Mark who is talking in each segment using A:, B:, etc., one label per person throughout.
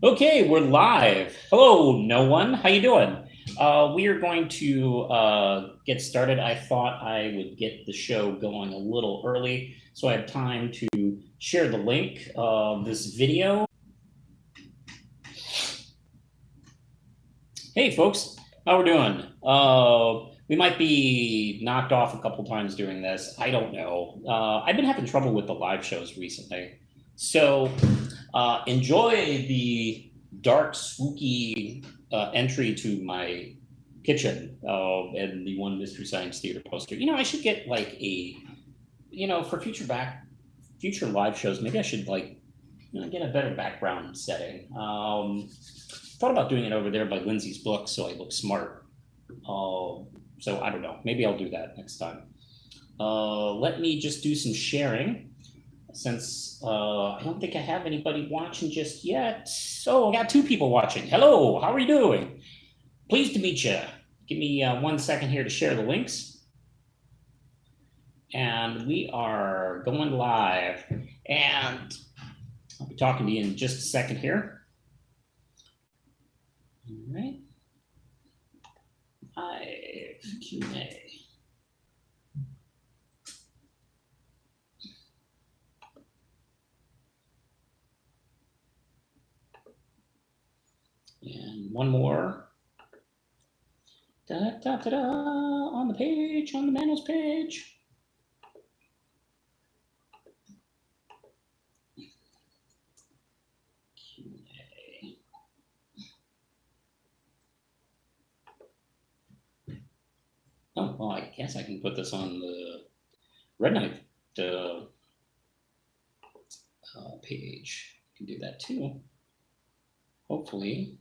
A: Okay, we're live. Hello, no one. How you doing? We are going to get started. I thought I would get the show going a little early, so I have time to share the link of this video. Hey, folks, how we're doing? We might be knocked off a couple times doing this. I don't know. I've been having trouble with the live shows recently, so enjoy the dark, spooky entry to my kitchen and the one Mystery Science Theater poster. I should get like for future live shows. Maybe I should get a better background setting. Thought about doing it over there by Lindsay's book, so I look smart. So I don't know. Maybe I'll do that next time. Let me just do some sharing since I don't think I have anybody watching just yet. So I got two people watching. Hello, how are you doing? Pleased to meet you. Give me 1 second here to share the links. And we are going live. And I'll be talking to you in just a second here. All right. Live Q&A. And one more. On the page, on the manuals page. Q&A. Oh, well, I guess I can put this on the Red Knight page. I can do that too. Hopefully.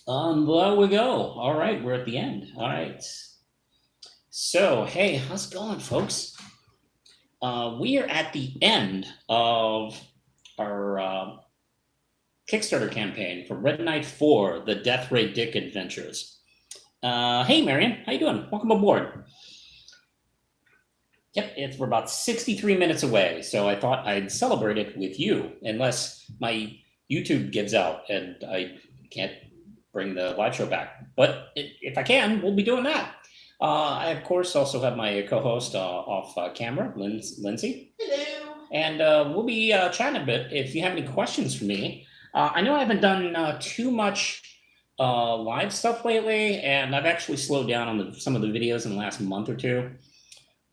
A: There we go. All right, we're at the end. All right. So, hey, how's it going, folks? We are at the end of our Kickstarter campaign for Red Knight 4, The Death Ray Dick Adventures. Hey, Marion, how you doing? Welcome aboard. Yep, we're about 63 minutes away, so I thought I'd celebrate it with you, unless my YouTube gives out and I can't bring the live show back. But if I can, we'll be doing that. I, of course, also have my co-host off camera, Lindsay.
B: Hello.
A: And we'll be chatting a bit. If you have any questions for me, I know I haven't done too much live stuff lately, and I've actually slowed down on some of the videos in the last month or two.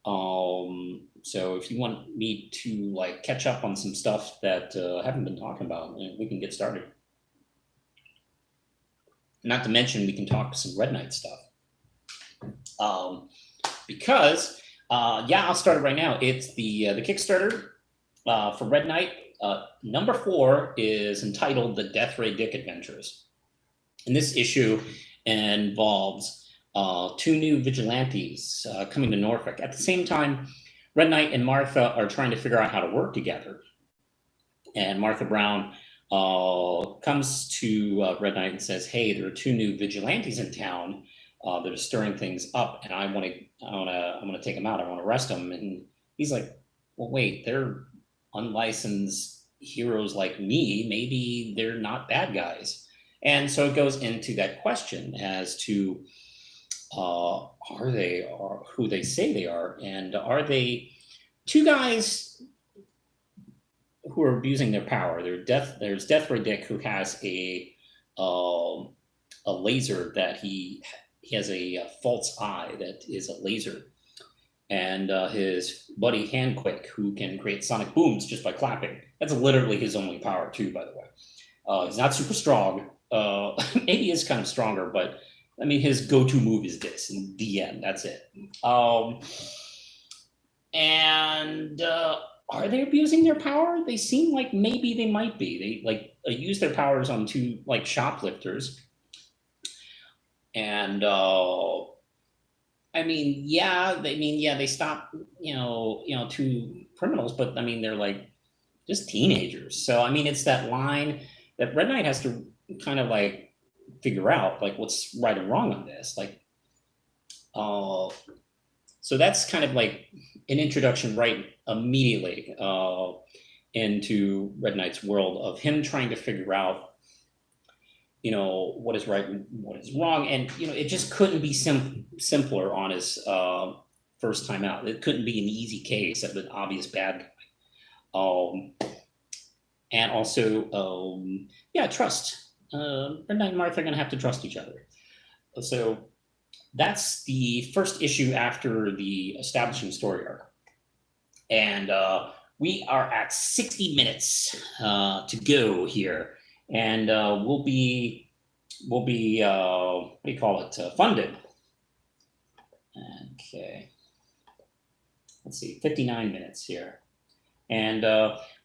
A: So if you want me to catch up on some stuff that I haven't been talking about, we can get started. Not to mention, we can talk some Red Knight stuff. Because, I'll start it right now. It's the Kickstarter for Red Knight. Number 4 is entitled The Death Ray Dick Adventures. And this issue involves 2 new vigilantes coming to Norfolk. At the same time, Red Knight and Martha are trying to figure out how to work together. And Martha Brown comes to Red Knight and says, "Hey, there are 2 new vigilantes in town that are stirring things up, and I want to take them out. I want to arrest them." And he's like, "Well, wait, they're unlicensed heroes like me. Maybe they're not bad guys." And so it goes into that question as to are they who they say they are, and are they 2 guys who are abusing their power? There's Death Ray Dick, who has a laser that he has a false eye that is a laser, and his buddy Handquick, who can create sonic booms just by clapping. That's literally his only power too, by the way. He's not super strong. Maybe he is kind of stronger, but I mean, his go-to move is this, and the end. That's it. Are they abusing their power? They seem like maybe they might be. They use their powers on 2 shoplifters. And they stop 2 criminals, but I mean, they're just teenagers. So I mean, it's that line that Red Knight has to kind of figure out what's right and wrong on this. So that's kind of like an introduction right immediately into Red Knight's world of him trying to figure out, what is right and what is wrong. And, it just couldn't be simpler on his first time out. It couldn't be an easy case of an obvious bad guy. And also, trust. Red Knight and Martha are going to have to trust each other. So that's the first issue after the establishing story arc. And we are at 60 minutes to go here. And we'll be what do you call it, funded. Okay. Let's see, 59 minutes here. And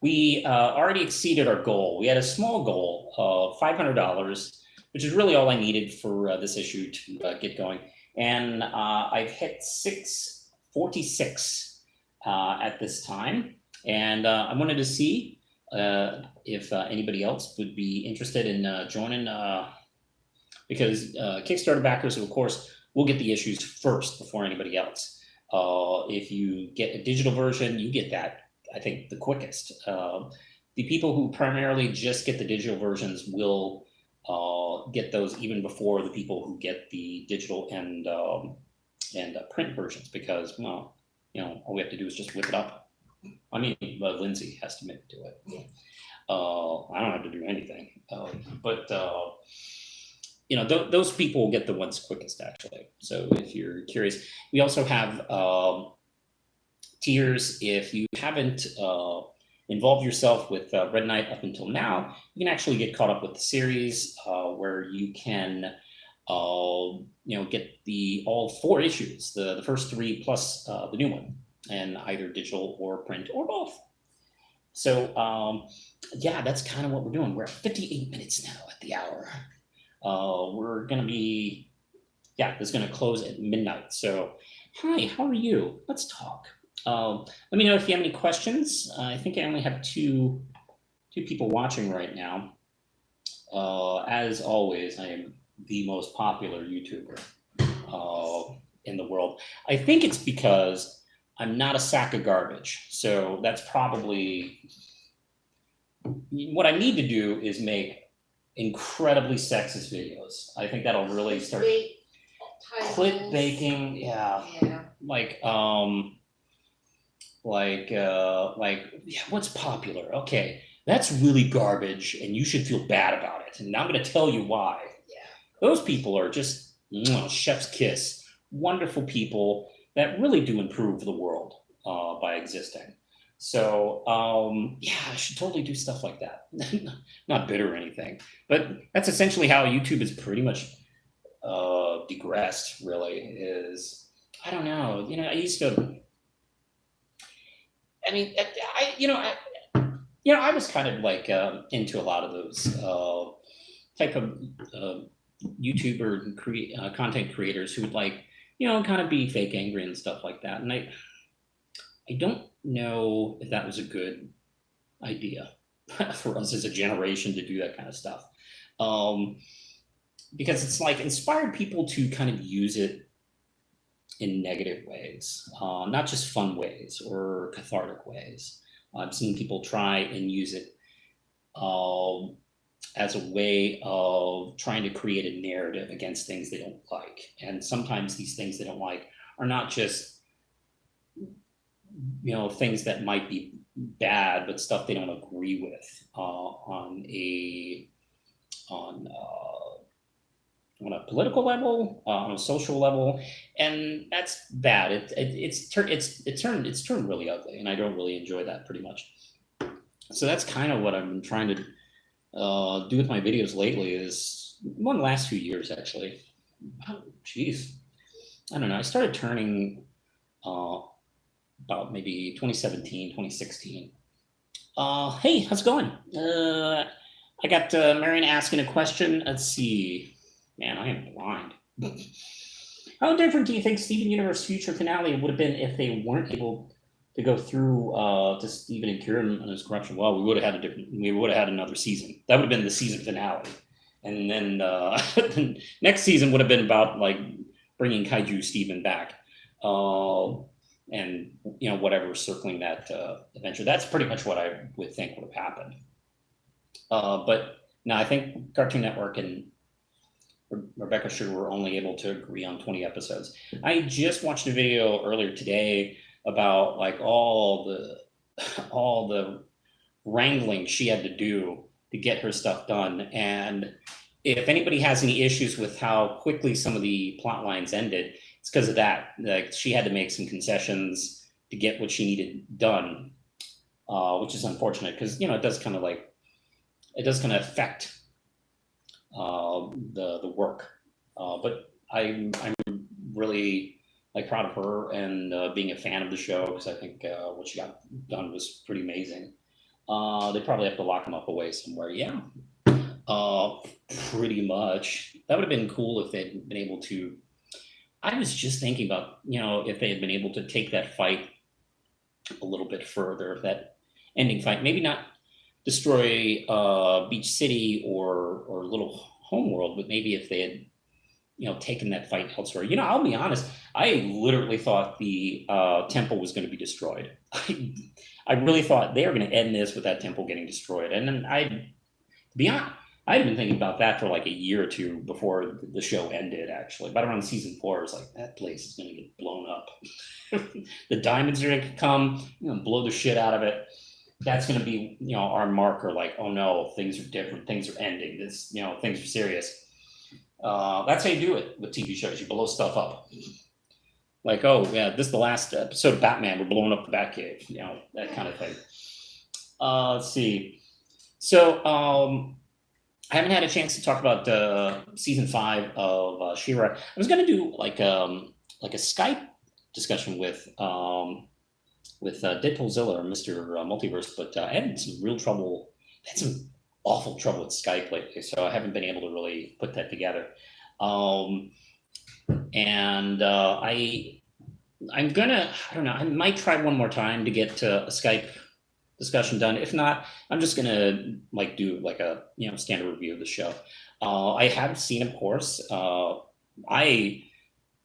A: we already exceeded our goal. We had a small goal of $500, which is really all I needed for this issue to get going. And I've hit 646 at this time. And I wanted to see if anybody else would be interested in joining, because Kickstarter backers, of course, will get the issues first before anybody else. If you get a digital version, you get that, I think, the quickest. The people who primarily just get the digital versions will get those even before the people who get the digital and print versions, because, well, all we have to do is just whip it up. I mean, Lindsay has to do it. I don't have to do anything. But those people will get the ones quickest, actually. So if you're curious, we also have tiers. If you haven't involved yourself with Red Knight up until now, you can actually get caught up with the series where you can get all 4 issues, the first 3 plus the new one, and either digital or print or both. So that's kind of what we're doing. We're at 58 minutes now at the hour. We're going to be, this is going to close at midnight. So, hi, how are you? Let's talk. Let me know if you have any questions. I think I only have two people watching right now. As always, I am the most popular YouTuber in the world. I think it's because I'm not a sack of garbage. So that's probably what I need to do, is make incredibly sexist videos. I think that'll really start clickbaiting. Yeah. What's popular? Okay, that's really garbage, and you should feel bad about it. And I'm going to tell you why. Yeah. Those people are just chef's kiss. Wonderful people that really do improve the world by existing. So I should totally do stuff like that. Not bitter or anything, but that's essentially how YouTube is pretty much digressed. Really, is, I don't know. I used to. I mean, I was kind of like into a lot of those type of YouTuber content creators who would kind of be fake angry and stuff like that. And I don't know if that was a good idea for us as a generation to do that kind of stuff. Because it's inspired people to kind of use it in negative ways, not just fun ways or cathartic ways. I've seen people try and use it as a way of trying to create a narrative against things they don't like. And sometimes these things they don't like are not just, things that might be bad, but stuff they don't agree with on a political level, on a social level, and that's bad. It's turned really ugly, and I don't really enjoy that pretty much. So that's kind of what I've been trying to do with my videos lately. Is one the last few years actually. Oh, geez, I don't know. I started turning about maybe 2017, 2016. Hey, how's it going? I got Marion asking a question. Let's see. Man, I am blind. How different do you think Steven Universe future finale would have been if they weren't able to go through to Steven and Kieran and his corruption? Well, we would have had another season. That would have been the season finale. And then the next season would have been about bringing Kaiju Steven back, and whatever circling that adventure. That's pretty much what I would think would have happened. But no, I think Cartoon Network and Rebecca Sugar were only able to agree on 20 episodes. I just watched a video earlier today about like all the wrangling she had to do to get her stuff done. And if anybody has any issues with how quickly some of the plot lines ended, it's because of that. Like, she had to make some concessions to get what she needed done, which is unfortunate because it does kind of affect the work. But I'm really proud of her and being a fan of the show, because I think what she got done was pretty amazing. They probably have to lock them up away somewhere. Yeah, pretty much. That would have been cool if they'd been able to. I was just thinking about, if they had been able to take that fight a little bit further, that ending fight, maybe not destroy Beach City or Little Homeworld, but maybe if they had taken that fight elsewhere. I'll be honest, I literally thought the temple was going to be destroyed. I really thought they were going to end this with that temple getting destroyed. And then to be honest, I'd been thinking about that for like a year or two before the show ended, actually. But around season 4, it's like, that place is going to get blown up. The diamonds are going to come, blow the shit out of it. That's going to be, our marker, like, oh no, things are different, things are ending, this, things are serious. That's how you do it with TV shows. You blow stuff up. Like, oh yeah, this is the last episode of Batman, we're blowing up the Batcave, that kind of thing. Let's see. So I haven't had a chance to talk about season 5 of She-Ra. I was going to do like a Skype discussion with Deadpoolzilla or Mr. Multiverse, but I had some real trouble. I had some awful trouble with Skype lately, so I haven't been able to really put that together. I'm gonna, I don't know, I might try one more time to get a Skype discussion done. If not, I'm just gonna do a standard review of the show. I have seen, of course.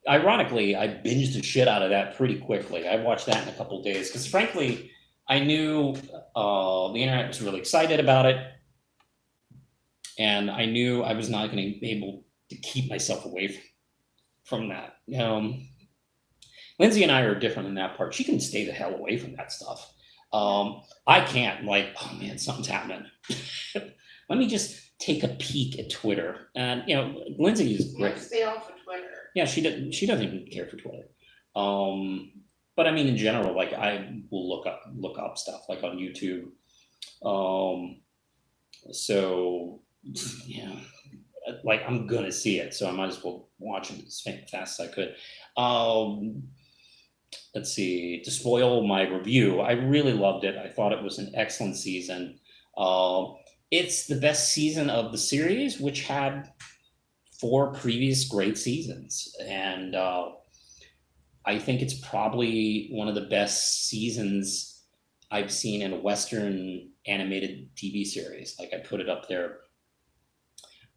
A: Ironically, I binged the shit out of that pretty quickly. I watched that in a couple of days because, frankly, I knew the internet was really excited about it, and I knew I was not going to be able to keep myself away from that. Lindsay and I are different in that part. She can stay the hell away from that stuff. I can't. Oh man, something's happening. Let me just take a peek at Twitter. And Lindsay is great.
B: Stay off of Twitter.
A: Yeah, she doesn't even care for Twitter. But I mean, in general, I will look up stuff on YouTube. So yeah, I'm gonna see it, so I might as well watch it as fast as I could. Let's see. To spoil my review, I really loved it. I thought it was an excellent season. It's the best season of the series, which had 4 previous great seasons, and I think it's probably one of the best seasons I've seen in a Western animated TV series. I put it up there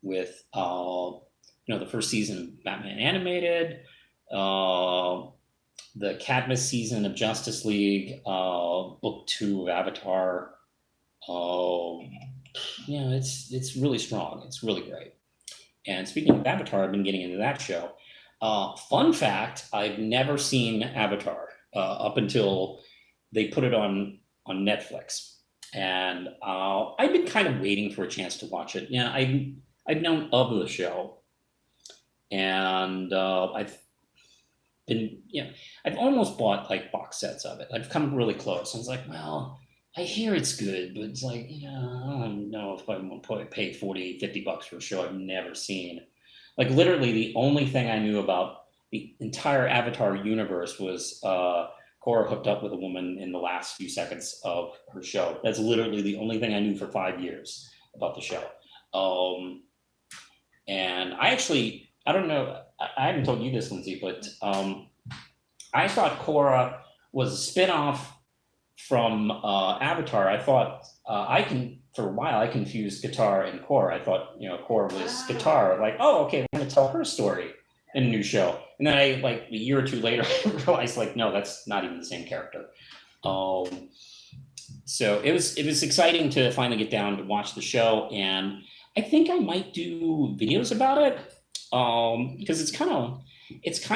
A: with the first season of Batman Animated, the Cadmus season of Justice League, book 2 of Avatar. It's really strong. It's really great. And speaking of Avatar, I've been getting into that show. Fun fact, I've never seen Avatar up until they put it on Netflix. And I've been kind of waiting for a chance to watch it. Yeah, I've known of the show. And I've been, I've almost bought box sets of it. I've come really close. I was like, well, I hear it's good, but it's I don't know if I'm going to pay $40, $50 for a show I've never seen. Literally, the only thing I knew about the entire Avatar universe was Korra hooked up with a woman in the last few seconds of her show. That's literally the only thing I knew for 5 years about the show. And I don't know, I haven't told you this, Lindsay, but I thought Korra was a spinoff from Avatar. I thought for a while I confused Guitar and Korra. I thought Korra was Guitar. Oh, okay, we're gonna tell her story. in a new show. And then I, like a year or two later, I realized like, no, that's not even the same character. So it was exciting to finally get down to watch the show, and I think I might do videos about it because it's kind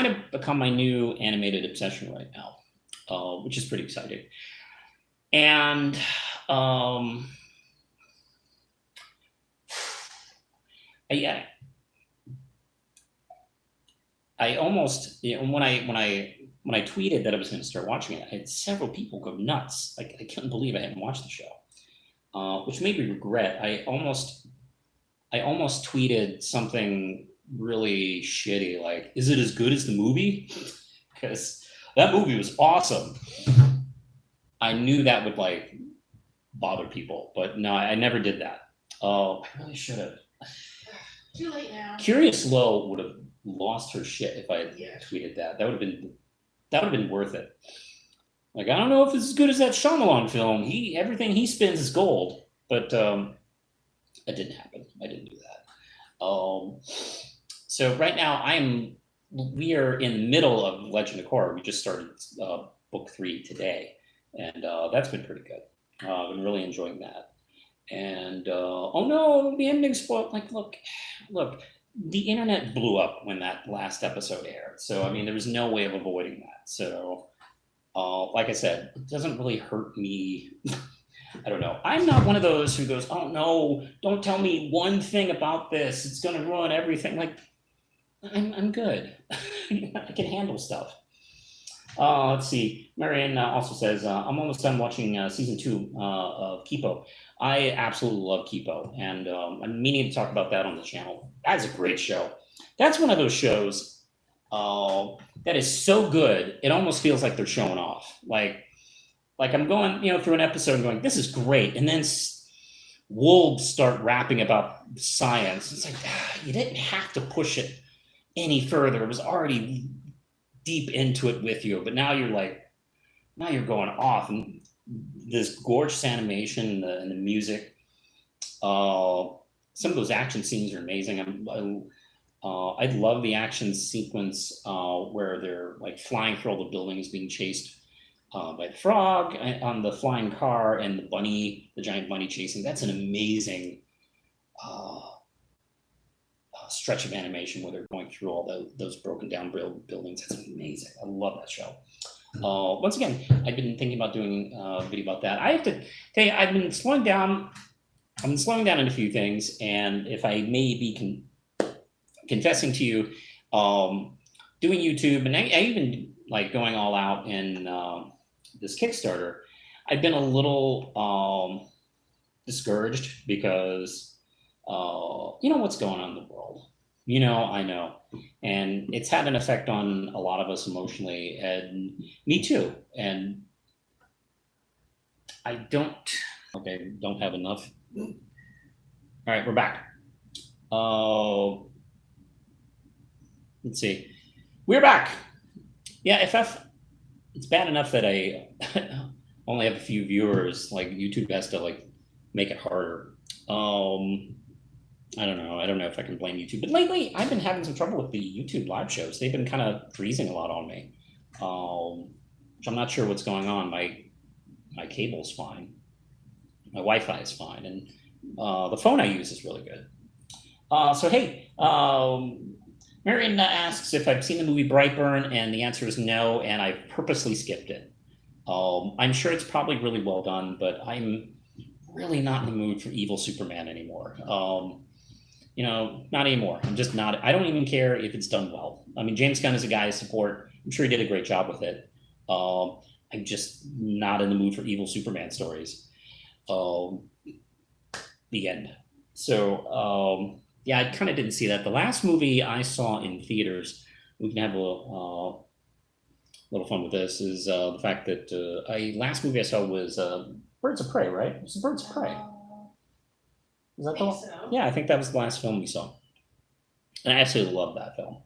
A: of become my new animated obsession right now, which is pretty exciting. And yeah, I almost, when I tweeted that I was going to start watching it, I had several people go nuts. Like I couldn't believe I hadn't watched the show, which made me regret. I almost tweeted something really shitty, like, "Is it as good as the movie?" Because that movie was awesome. I knew that would like bother people, but no, I never did that. Oh, I really should have.
B: Too late now.
A: Curious Low would have lost her shit if I had tweeted that. That would have been worth it. Like, I don't know if it's as good as that Shyamalan film. Everything he spins is gold, but that didn't happen. I didn't do that. So right now we are in the middle of Legend of Korra. We just started book 3 today, and that's been pretty good. I've been really enjoying that. And oh no, the ending spoiled. Like, look, the internet blew up when that last episode aired. So I mean, there was no way of avoiding that. So like I said, it doesn't really hurt me. I don't know. I'm not one of those who goes, "Oh no, don't tell me one thing about this. It's going to ruin everything." Like, I'm good. I can handle stuff. Let's see. Marianne also says, "I'm almost done watching season 2 of Kipo." I absolutely love Kipo, and I'm meaning to talk about that on the channel. That's a great show. That's one of those shows that is so good, it almost feels like they're showing off. Like I'm going, through an episode and going, "This is great," and then wolves start rapping about science. It's like, you didn't have to push it any further. It was already deep into it with you, but now you're going off, and this gorgeous animation and the music. Some of those action scenes are amazing. I love the action sequence where they're like flying through all the buildings, being chased by the frog on the flying car, and the giant bunny chasing. That's an amazing stretch of animation where they're going through all those broken down buildings. That's amazing. I love that show. Once again, I've been thinking about doing a video about that. I have to tell you, I've been slowing down in a few things, and if I may be confessing to you, doing YouTube, and I even like going all out in this Kickstarter, I've been a little discouraged because what's going on in the world. I know. And it's had an effect on a lot of us emotionally, and me too. And I don't have enough. All right, we're back. Let's see. We're back. Yeah, it's bad enough that I only have a few viewers. Like, YouTube has to like make it harder. I don't know if I can blame YouTube, but lately I've been having some trouble with the YouTube live shows. They've been kind of freezing a lot on me, which I'm not sure what's going on. My cable's fine, my Wi-Fi is fine, and the phone I use is really good. So hey, Marion asks if I've seen the movie Brightburn, and the answer is no, and I purposely skipped it. I'm sure it's probably really well done, but I'm really not in the mood for evil Superman anymore. Not anymore. I'm just not. I don't even care if it's done well. I mean, James Gunn is a guy I support. I'm sure he did a great job with it. I'm just not in the mood for evil Superman stories. The end. So, yeah, I kind of didn't see that. The last movie I saw in theaters, we can have a little fun with this, is the fact that last movie I saw was Birds of Prey, right? It was Birds of Prey. Is that the one?
B: So.
A: Yeah, I think that was the last film we saw. And I absolutely love that film.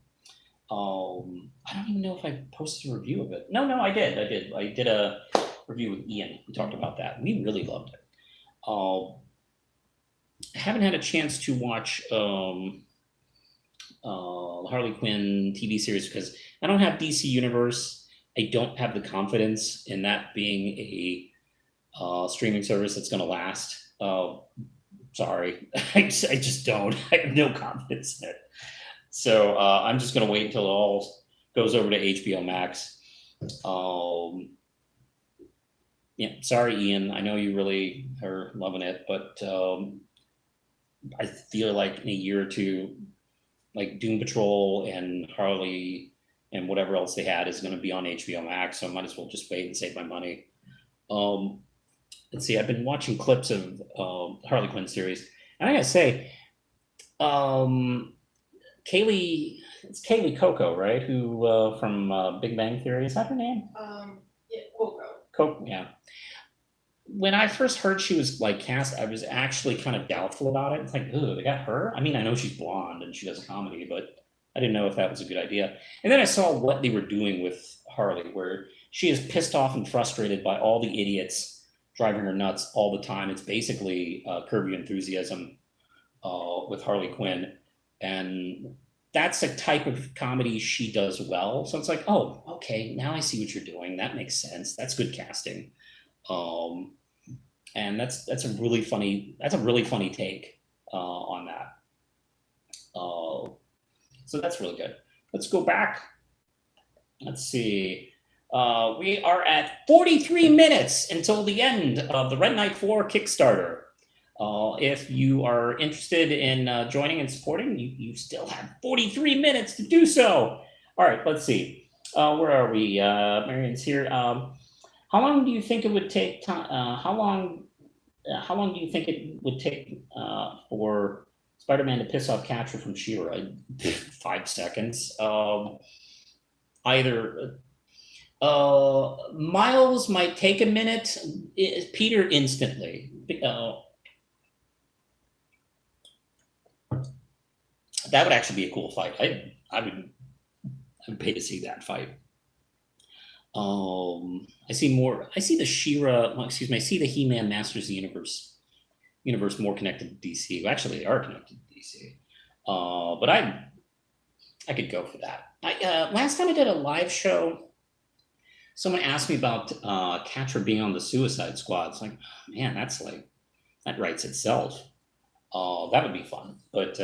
A: I don't even know if I posted a review of it. No, I did. I did a review with Ian. We talked about that. We really loved it. I haven't had a chance to watch Harley Quinn TV series because I don't have DC Universe. I don't have the confidence in that being a streaming service that's going to last. Sorry, I just don't. I have no confidence in it. So I'm just going to wait until it all goes over to HBO Max. Yeah, sorry, Ian. I know you really are loving it, but I feel like in a year or two, like Doom Patrol and Harley and whatever else they had is going to be on HBO Max. So I might as well just wait and save my money. Let's see. I've been watching clips of Harley Quinn series, and I gotta say, it's Kaylee Coco, right? Who from Big Bang Theory? Is that her name?
B: Yeah, Coco.
A: Coco, yeah. When I first heard she was like cast, I was actually kind of doubtful about it. It's like, oh, they got her. I mean, I know she's blonde and she does a comedy, but I didn't know if that was a good idea. And then I saw what they were doing with Harley, where she is pissed off and frustrated by all the idiots driving her nuts all the time. It's basically Curb Your Enthusiasm with Harley Quinn, and that's a type of comedy she does well. So it's like, oh, okay, now I see what you're doing. That makes sense. That's good casting. And that's a really funny take on that. So that's really good. Let's go back. Let's see. We are at 43 minutes until the end of the Red Knight 4 Kickstarter. If you are interested in joining and supporting, you still have 43 minutes to do so. All right, let's see. Where are we? Marion's here. How long do you think it would take? How long do you think it would take for Spider-Man to piss off Catcher from She-Ra? 5 seconds. Either Miles might take a minute. Peter instantly. That would actually be a cool fight. I would pay to see that fight. I see the She-Ra. Well, excuse me. I see the He-Man Masters of the universe more connected to DC. Well, actually, they are connected to DC. But I could go for that. Last time I did a live show, someone asked me about Catcher being on the Suicide Squad. It's like, man, that writes itself. That would be fun. But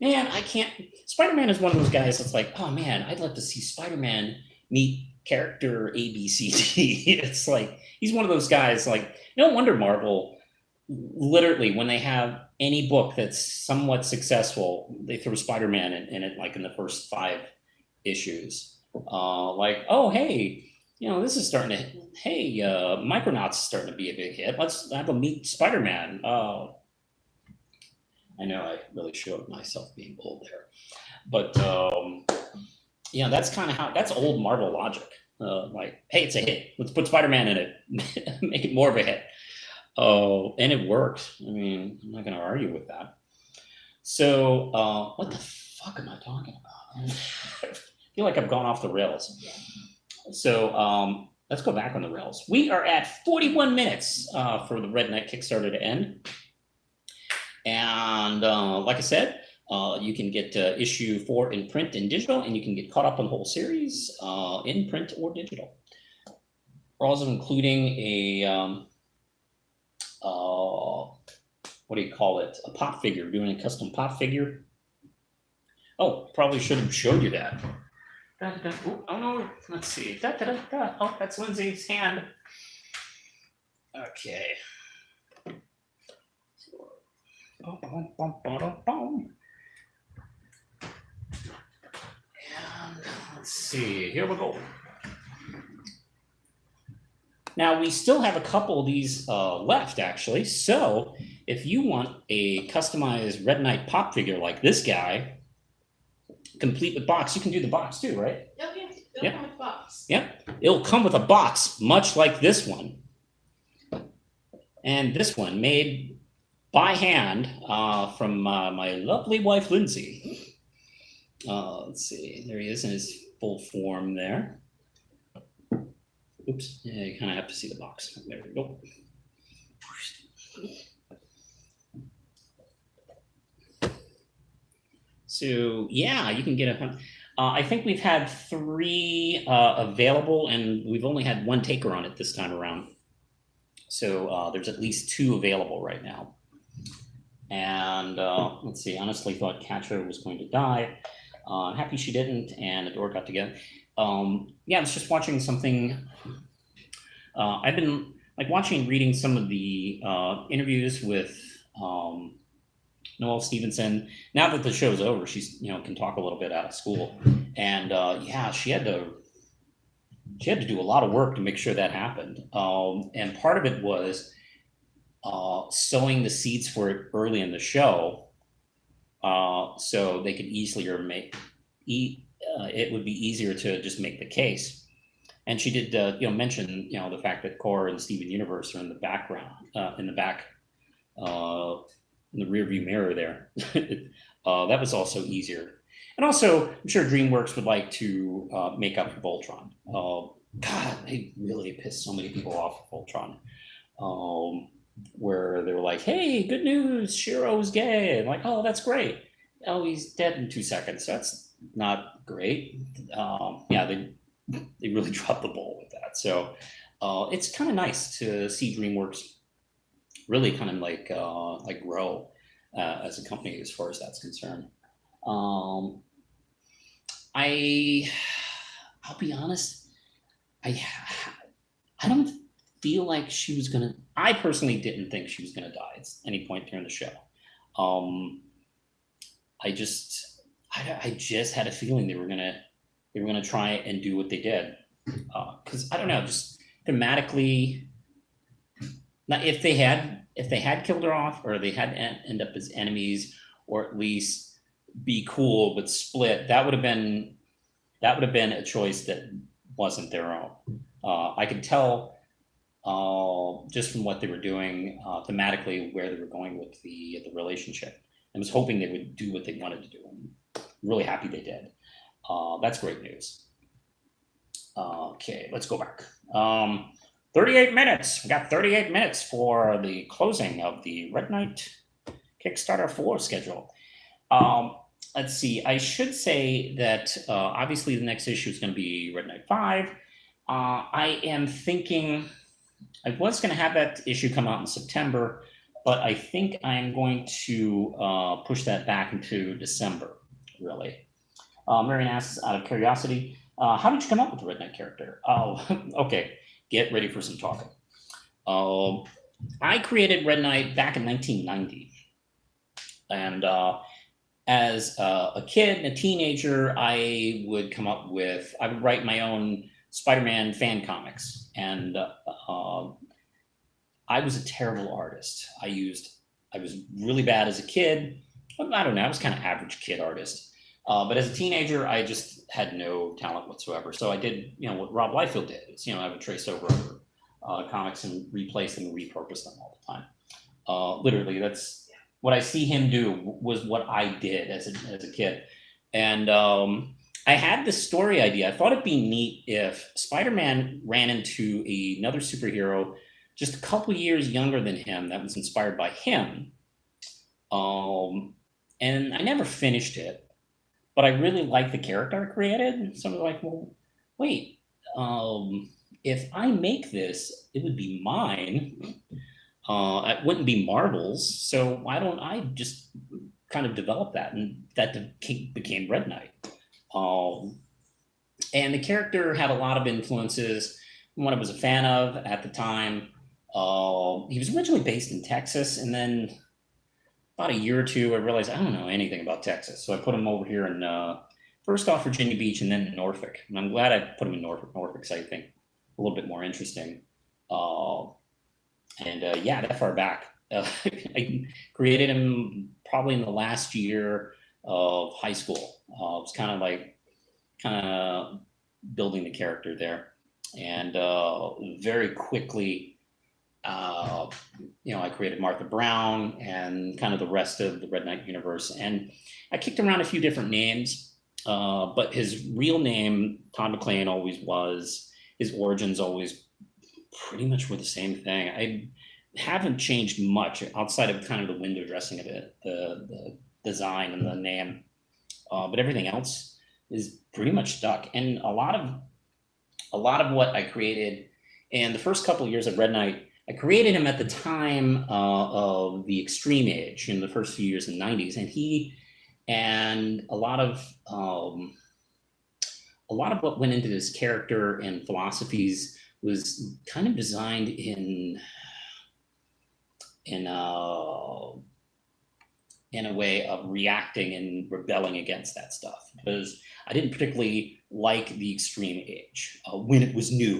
A: man, I can't. Spider-Man is one of those guys that's like, oh man, I'd love to see Spider-Man meet character ABCD. It's like he's one of those guys. Like, no wonder Marvel, literally, when they have any book that's somewhat successful, they throw Spider-Man in it, like in the first 5 issues. Like, oh hey, this is starting to. Hey, Micronauts is starting to be a big hit. Let's have them meet Spider-Man. I know I really showed myself being bold there, but that's that's old Marvel logic. Like, hey, it's a hit. Let's put Spider-Man in it, make it more of a hit. Oh, and it worked. I mean, I'm not going to argue with that. So, what the fuck am I talking about? I feel like I've gone off the rails. So, let's go back on the rails. We are at 41 minutes for the Red Knight Kickstarter to end. And like I said, you can get issue 4 in print and digital, and you can get caught up on the whole series in print or digital. We're also including a, what do you call it? A pop figure, doing a custom pop figure. Oh, probably should have showed you that. Oh no, let's see. Oh, that's Lindsay's hand. Okay. And let's see, here we go. Now we still have a couple of these left, actually. So if you want a customized Red Knight pop figure like this guy, complete with box, you can do the box too, right?
B: Okay, it'll come with a box.
A: Yep, it'll come with a box, much like this one. And this one made by hand from my lovely wife, Lindsay. Let's see, there he is in his full form there. Oops, yeah, you kind of have to see the box. There we go. So yeah, you can get a. I think we've had 3 available, and we've only had 1 taker on it this time around. So there's at least 2 available right now. And let's see, honestly thought Catra was going to die. Happy she didn't, and the door got together. Yeah, I was just watching something. I've been like watching, reading some of the interviews with Noelle Stevenson. Now that the show's over, she's can talk a little bit out of school, and yeah, she had to do a lot of work to make sure that happened. And part of it was sowing the seeds for it early in the show, so they could easily it would be easier to just make the case. And she did, mention, the fact that Core and Steven Universe are in the background, in the back, in the rear view mirror there. That was also easier. And also, I'm sure DreamWorks would like to make up for Voltron. God, they really pissed so many people off with Voltron. Where they were like, hey, good news, Shiro's gay. And like, oh, that's great. Oh, he's dead in 2 seconds. That's not great. Yeah, they really dropped the ball with that. So it's kind of nice to see DreamWorks really kind of like grow as a company as far as that's concerned. I'll be honest, I don't feel like she was gonna. I personally didn't think she was gonna die at any point during the show. I just had a feeling they were gonna try and do what they did, because I don't know, just thematically. Now, if they had killed her off, or they had end up as enemies, or at least be cool but split, that would have been a choice that wasn't their own. I could tell just from what they were doing thematically where they were going with the relationship. I was hoping they would do what they wanted to do. I'm really happy they did. That's great news. Okay, let's go back. 38 minutes. We got 38 minutes for the closing of the Red Knight Kickstarter 4 schedule. Let's see. I should say that obviously the next issue is going to be Red Knight 5. I am thinking I was going to have that issue come out in September, but I think I'm going to push that back into December, really. Marion asks, out of curiosity, how did you come up with the Red Knight character? Oh, okay. Get ready for some talking. I created Red Knight back in 1990. And as a kid and a teenager, I would write my own Spider-Man fan comics. And I was a terrible artist. I was really bad as a kid. I don't know, I was kind of average kid artist. But as a teenager, I just had no talent whatsoever. So I did, what Rob Liefeld did. Is, I would trace over comics and replace them and repurpose them all the time. Literally, that's what I see him do was what I did as a kid. And I had this story idea. I thought it'd be neat if Spider-Man ran into another superhero just a couple years younger than him that was inspired by him. And I never finished it. But I really like the character I created. So I'm like, well, wait, if I make this, it would be mine. It wouldn't be Marvel's. So why don't I just kind of develop that? And that became Red Knight. And the character had a lot of influences. One I was a fan of at the time. He was originally based in Texas, and then about a year or two, I realized I don't know anything about Texas. So I put him over here in, first off, Virginia Beach, and then in Norfolk. And I'm glad I put him in Norfolk. Norfolk's, I think, a little bit more interesting. Yeah, that far back. I created him probably in the last year of high school. It was kind of building the character there. And very quickly, I created Martha Brown and kind of the rest of the Red Knight universe. And I kicked around a few different names, but his real name, Todd McClane, always was. His origins always pretty much were the same thing. I haven't changed much outside of kind of the window dressing of it, the design and the name. but everything else is pretty much stuck. And a lot of what I created in the first couple of years of Red Knight, I created him at the time of the Extreme Age in the first few years in the 90s, and a lot of what went into this character and philosophies was kind of designed in a way of reacting and rebelling against that stuff, because I didn't particularly like the Extreme Age when it was new.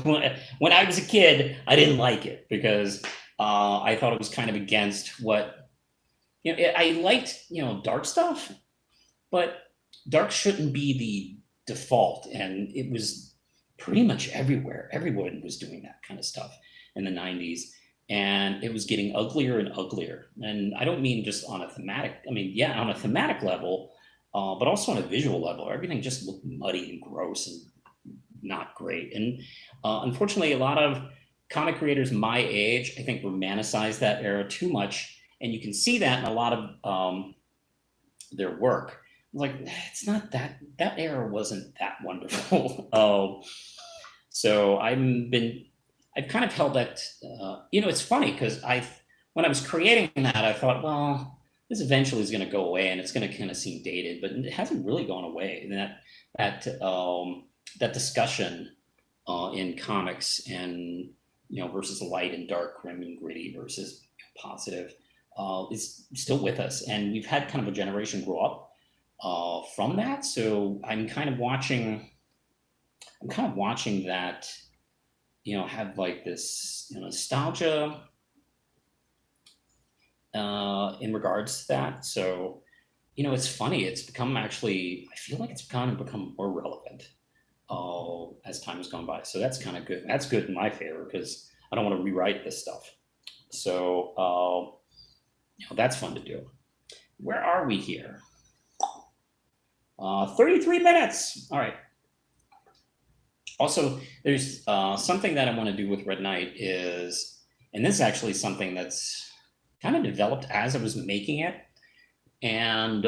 A: when I was a kid, I didn't like it because I thought it was kind of against what, I liked, dark stuff, but dark shouldn't be the default. And it was pretty much everywhere. Everyone was doing that kind of stuff in the 90s. And it was getting uglier and uglier. And I don't mean just on a thematic, on a thematic level, but also on a visual level. Everything just looked muddy and gross and not great. And unfortunately, a lot of comic creators my age, I think, romanticize that era too much. And you can see that in a lot of their work. Like, it's not that era wasn't that wonderful. So I've kind of held that, it's funny because when I was creating that, I thought, well, this eventually is going to go away and it's going to kind of seem dated, but it hasn't really gone away. And that discussion in comics and, versus light and dark, grim and gritty versus positive is still with us. And we've had kind of a generation grow up from that. So I'm kind of watching that, have like this nostalgia in regards to that. So, it's funny. It's become I feel like it's kind of become more relevant as time has gone by. So that's kind of good. That's good in my favor because I don't want to rewrite this stuff. So, that's fun to do. Where are we here? 33 minutes. All right. Also, there's something that I want to do with Red Knight and this is actually something that's kind of developed as I was making it. And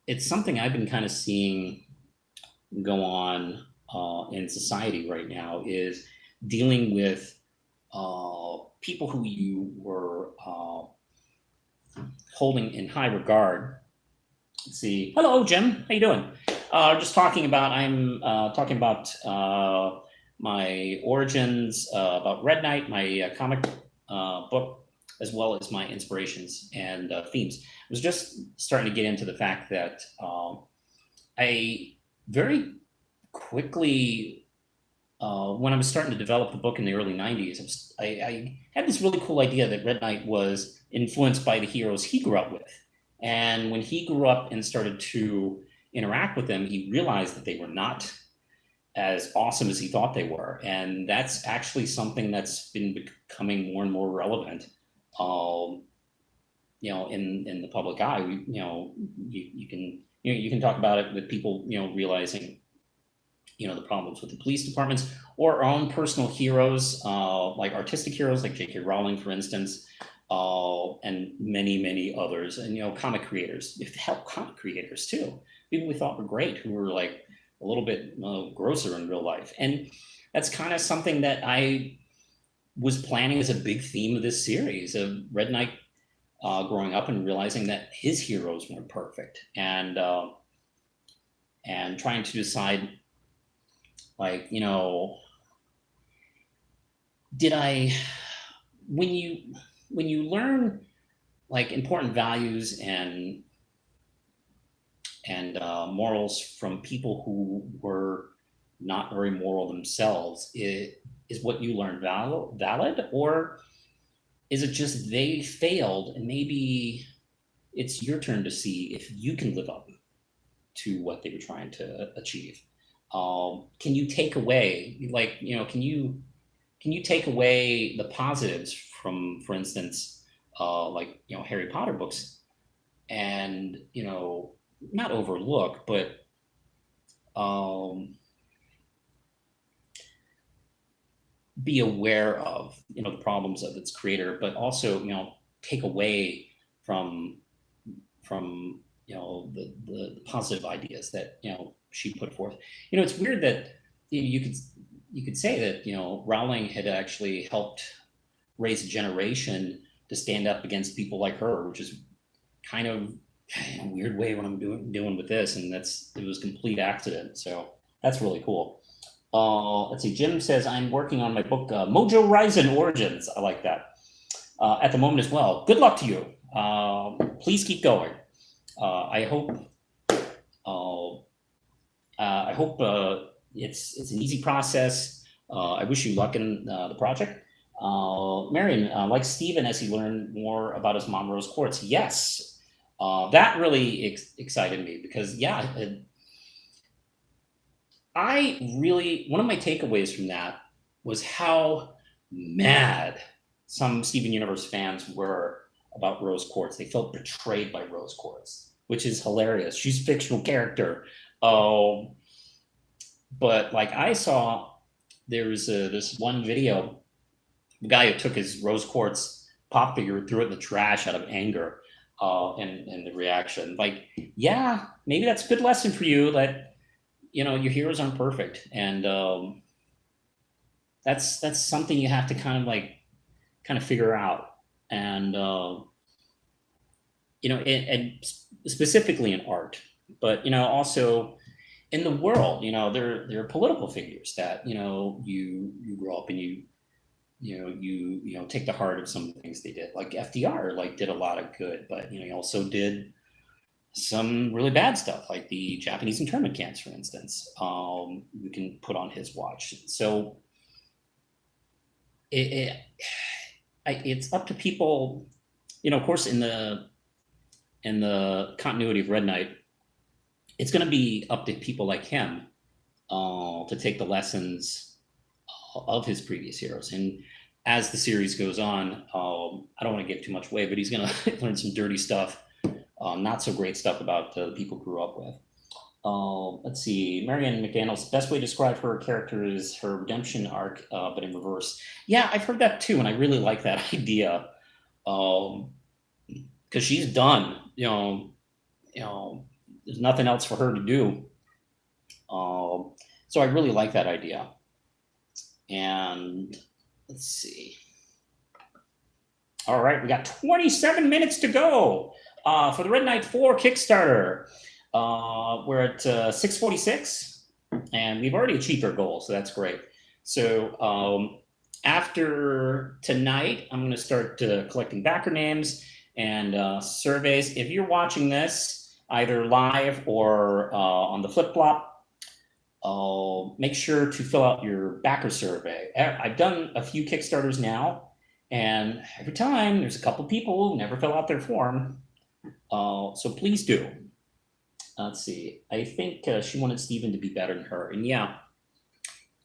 A: it's something I've been kind of seeing go on in society right now, is dealing with people who you were holding in high regard. Let's see. Hello, Jim. How you doing? I'm talking about my origins, about Red Knight, my comic book, as well as my inspirations and themes. I was just starting to get into the fact that I very quickly, when I was starting to develop the book in the early 90s, I had this really cool idea that Red Knight was influenced by the heroes he grew up with. And when he grew up and started to interact with them, he realized that they were not as awesome as he thought they were. And that's actually something that's been becoming more and more relevant, in the public eye. You can talk about it with people, realizing, the problems with the police departments or our own personal heroes, like artistic heroes, like J.K. Rowling, for instance, and many, many others, and, comic creators, comic creators too. People we thought were great, who were like a little bit grosser in real life. And that's kind of something that I was planning as a big theme of this series of Red Knight growing up and realizing that his heroes weren't perfect, and trying to decide, like, did I, when you learn like important values and morals from people who were not very moral themselves, is what you learn valid, or is it just they failed and maybe it's your turn to see if you can live up to what they were trying to achieve? Can you take away, like, can you take away the positives from, for instance, like, Harry Potter books, and, not overlook, but be aware of, the problems of its creator, but also, take away from the positive ideas that she put forth. It's weird that you could say that Rowling had actually helped raise a generation to stand up against people like her, which is kind of a weird way what I'm doing with this, and it was a complete accident. So that's really cool. Let's see. Jim says I'm working on my book Mojo Rising Origins. I like that at the moment as well. Good luck to you. Please keep going. I hope. I hope it's an easy process. I wish you luck in the project. Marion, like Stephen, as he learned more about his mom, Rose Quartz. Yes, that really excited me because, one of my takeaways from that was how mad some Steven Universe fans were about Rose Quartz. They felt betrayed by Rose Quartz, which is hilarious. She's a fictional character. But like I saw, there's this one video, the guy who took his Rose Quartz pop figure, threw it in the trash out of anger, and the reaction. Like, yeah, maybe that's a good lesson for you that, your heroes aren't perfect. And that's something you have to kind of figure out. And, and specifically in art, but, also in the world, there are political figures that, you grow up and you take the heart of some things they did. Like FDR, did a lot of good, but he also did some really bad stuff, like the Japanese internment camps, for instance. We can put on his watch. So it's up to people, of course, in the continuity of Red Knight, it's going to be up to people like him to take the lessons of his previous heroes. And as the series goes on, I don't want to give too much away, but he's going to learn some dirty stuff, not so great stuff about the people grew up with. Let's see. Marianne McDaniel's best way to describe her character is her redemption arc, but in reverse. Yeah, I've heard that too, and I really like that idea. Because she's done. There's nothing else for her to do. So I really like that idea. And let's see. All right, we got 27 minutes to go for the Red Knight 4 Kickstarter. We're at 646, and we've already achieved our goal, so that's great. So after tonight, I'm going to start collecting backer names and surveys. If you're watching this either live or on the flip-flop, make sure to fill out your backer survey. I've done a few Kickstarters now, and every time there's a couple people who never fill out their form. So please do. Let's see. I think she wanted Steven to be better than her. And yeah,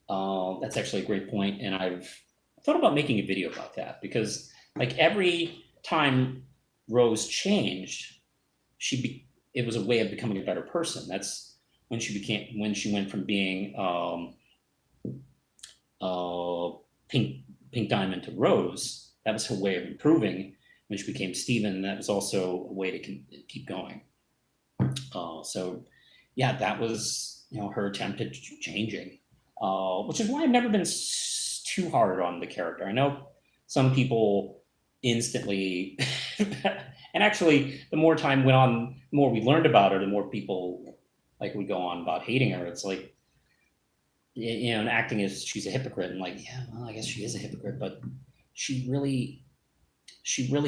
A: that's actually a great point. And I've thought about making a video about that because every time Rose changed, it was a way of becoming a better person. That's when she went from being Pink Diamond to Rose. That was her way of improving. When she became Steven, that was also a way to keep going. So yeah, that was her attempt at changing, which is why I've never been too hard on the character. I know some people instantly and actually the more time went on, the more we learned about her, the more people would go on about hating her. It's and acting as she's a hypocrite, and yeah, well, I guess she is a hypocrite, but she really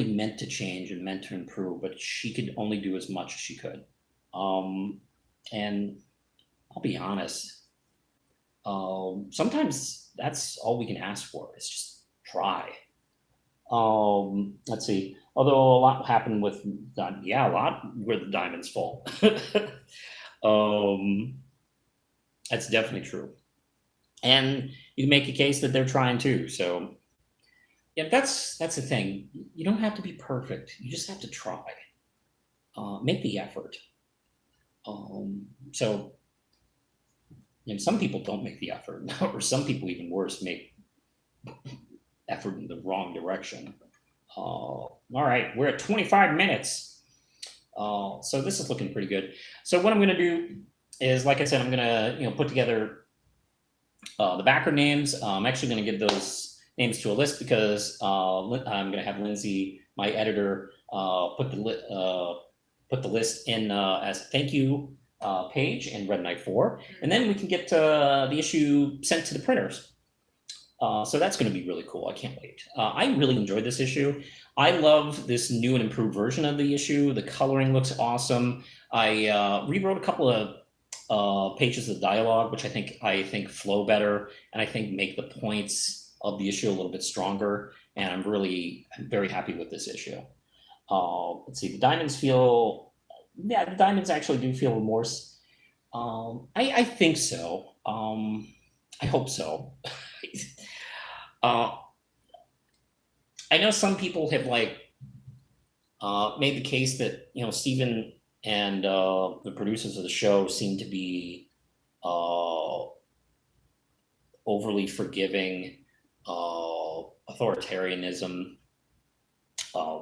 A: meant to change and meant to improve, but she could only do as much as she could. And I'll be honest, sometimes that's all we can ask for is just try. Let's see. Although a lot happened with, a lot were the Diamond's fault. That's definitely true. And you can make a case that they're trying too. So yeah, that's the thing. You don't have to be perfect. You just have to try. Make the effort. So some people don't make the effort, or some people, even worse, make effort in the wrong direction. All right, we're at 25 minutes. So this is looking pretty good. So what I'm going to do is, like I said, I'm going to put together the backer names. I'm actually going to give those names to a list because I'm going to have Lindsay, my editor, put the list in as a thank you page in Red Knight 4, and then we can get the issue sent to the printers. So that's going to be really cool. I can't wait. I really enjoyed this issue. I love this new and improved version of the issue. The coloring looks awesome. I rewrote a couple of pages of dialogue, which I think flow better, and I think make the points of the issue a little bit stronger. And I'm very happy with this issue. Let's see. The diamonds the diamonds actually do feel remorse. I think so. I hope so. I know some people have made the case that Steven and the producers of the show seem to be overly forgiving, authoritarianism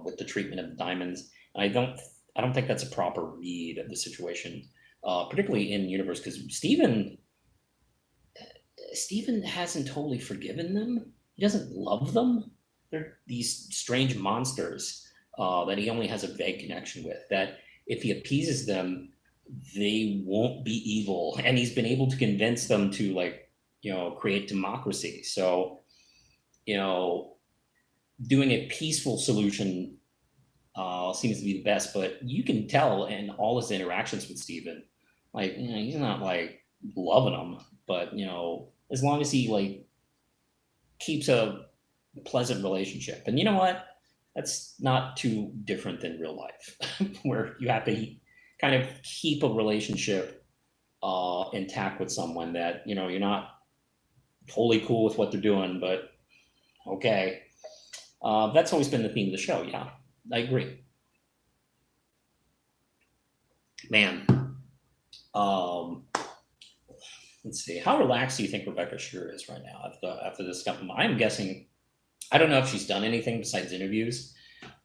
A: with the treatment of the diamonds. And I don't think that's a proper read of the situation, particularly in universe, because Steven hasn't totally forgiven them. He doesn't love them. They're these strange monsters that he only has a vague connection with, that if he appeases them, they won't be evil. And he's been able to convince them to create democracy. So, doing a peaceful solution seems to be the best, but you can tell in all his interactions with Steven, he's not loving him, but as long as he keeps a pleasant relationship. And you know what? That's not too different than real life, where you have to kind of keep a relationship intact with someone that you're not totally cool with what they're doing, but okay. That's always been the theme of the show. Yeah, I agree. Man, let's see. How relaxed do you think Rebecca Shear is right now after this company? I'm guessing. I don't know if she's done anything besides interviews.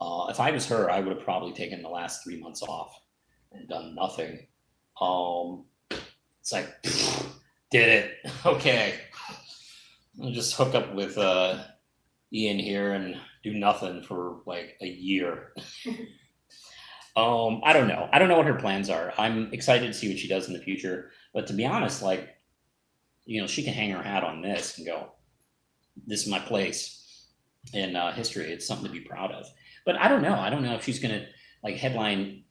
A: If I was her, I would have probably taken the last 3 months off and done nothing. It's like, did it. Okay. I'll just hook up with Ian here and do nothing for a year. I don't know. I don't know what her plans are. I'm excited to see what she does in the future. But to be honest, she can hang her hat on this and go, this is my place in history. It's something to be proud of. But I don't know. I don't know if she's going to headline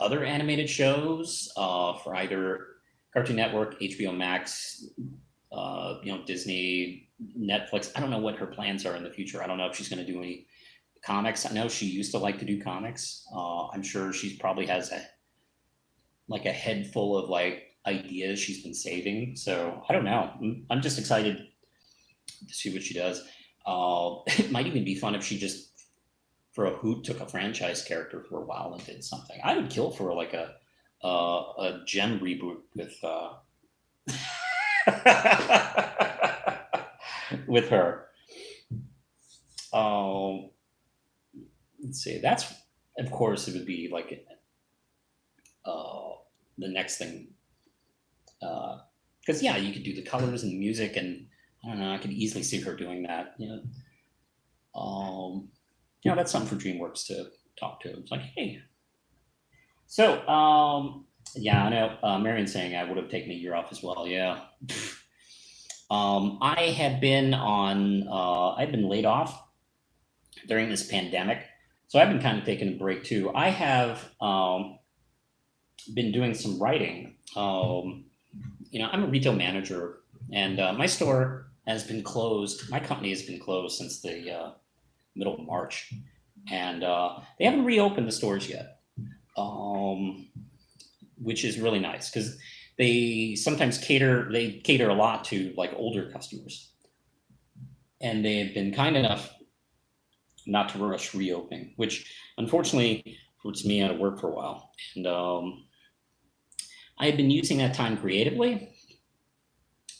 A: other animated shows for either Cartoon Network, HBO Max, Disney, Netflix. I don't know what her plans are in the future. I don't know if she's going to do any comics. I know she used to like to do comics. I'm sure she probably has a head full of ideas she's been saving. So I don't know. I'm just excited to see what she does. It might even be fun if she just, for a hoot, took a franchise character for a while and did something. I would kill for a Gem reboot with with her. Let's see. That's, of course, it would be the next thing. Because you could do the colors and the music, and I don't know. I could easily see her doing that. That's something for DreamWorks to talk to. It's hey. So, I know Marion's saying I would have taken a year off as well. Yeah. I've been laid off during this pandemic, so I've been kind of taking a break too. I have been doing some writing. I'm a retail manager, and my store has been closed. My company has been closed since the middle of March, and they haven't reopened the stores yet, which is really nice because they sometimes cater a lot to older customers, and they've been kind enough not to rush reopening, which unfortunately puts me out of work for a while. And I had been using that time creatively.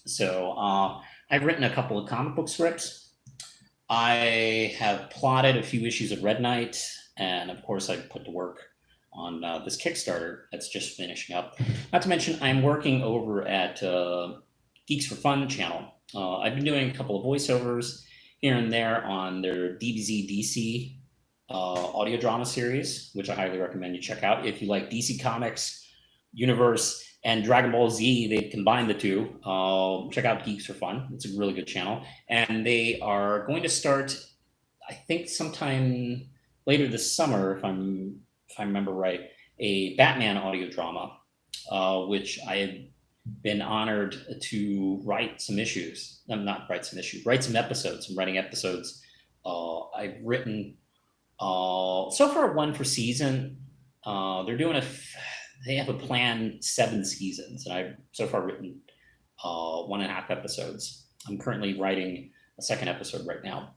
A: So I've written a couple of comic book scripts. I have plotted a few issues of Red Knight, and of course I've put to work on this Kickstarter that's just finishing up. Not to mention, I'm working over at Geeks for Fun channel. I've been doing a couple of voiceovers here and there on their DBZ DC audio drama series, which I highly recommend you check out. If you like DC Comics, Universe, and Dragon Ball Z, they've combined the two. Check out Geeks for Fun. It's a really good channel. And they are going to start, I think, sometime later this summer, if I remember right, a Batman audio drama, which I have been honored to write some issues. Not write some issues, write some episodes. I'm writing episodes. I've written so far one per season. They're doing they have a planned 7 seasons, and I've so far written 1.5 episodes. I'm currently writing a 2nd episode right now.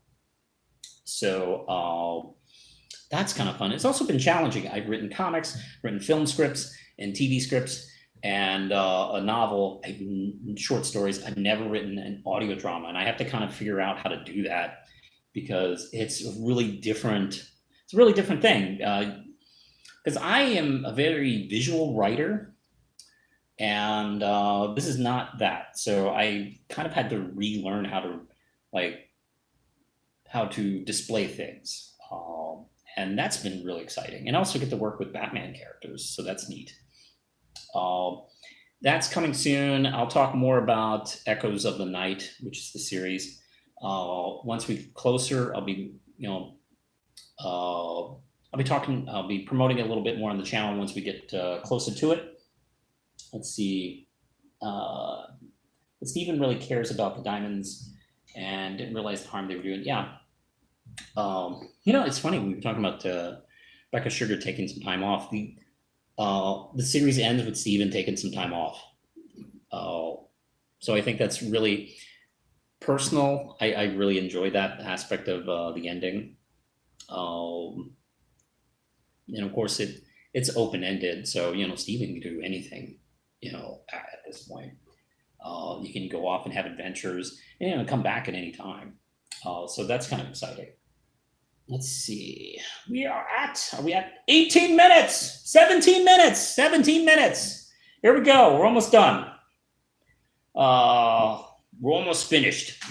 A: So that's kind of fun. It's also been challenging. I've written comics, written film scripts and TV scripts, and a novel, short stories. I've never written an audio drama, and I have to kind of figure out how to do that because it's a really different thing. Because I am a very visual writer, and this is not that. So I kind of had to relearn how to display things. And that's been really exciting. And also get to work with Batman characters, so that's neat. That's coming soon. I'll talk more about Echoes of the Night, which is the series. Once we're closer, I'll be promoting it a little bit more on the channel once we get closer to it. Let's see. Steven really cares about the diamonds and didn't realize the harm they were doing. Yeah. It's funny, we were talking about Becca Sugar taking some time off. The series ends with Steven taking some time off. So I think that's really personal. I really enjoy that aspect of the ending. And of course it's open-ended, so Steven can do anything at this point. You can go off and have adventures and come back at any time. So that's kind of exciting. Let's see. Are we at 18 minutes? 17 minutes. 17 minutes. Here we go. We're almost done. We're almost finished